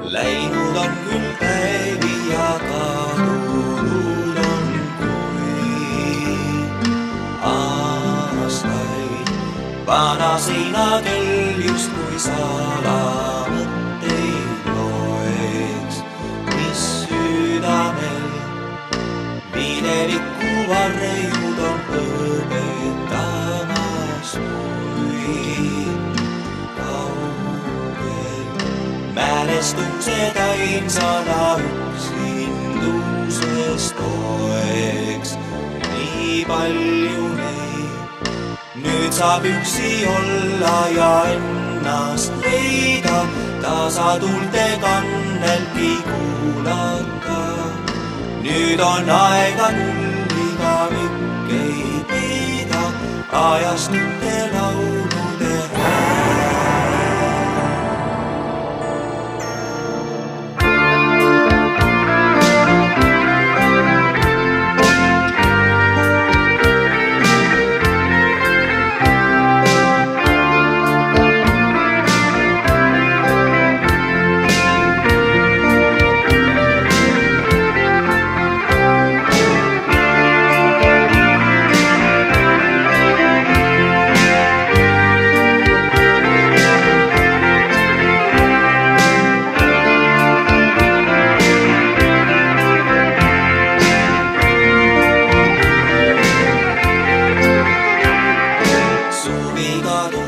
Läinud on küll päevi ja kadunud on kuid aastaid. Vana seinakell justkui salamõtteid loeks, mis südamel mineviku varjud on õpetamas kuid kaugel. Mälestused ainsana üksinduses toeks, nii palju neid. Nüüd saab üksi olla ja ennast leida, tasatuulte kanneltki kuulata. Nüüd on aega küll igavik ei peida, ajastute laulude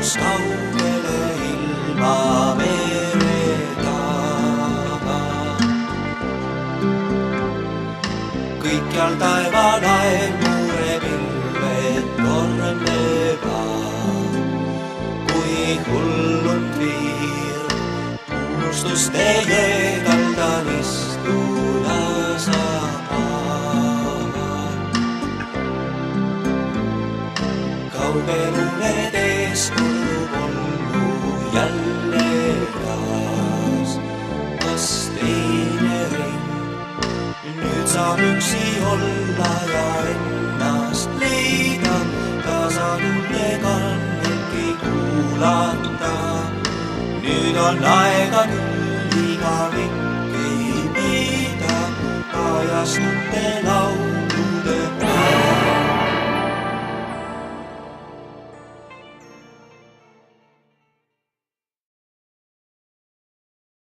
kaugele ilma mere taga. Kõikjal taevalaev murepilved tornevad, kuid hullund viir unustuste jõedaldal istuda saab. Kaugel uned ees kordub ollu jälle taas, kas teine ring. Nüüd saab üksi olla ja ennast leida, tasatuulte kanneltki kuulata. Nüüd on aega küll igavik ei peida, ajastute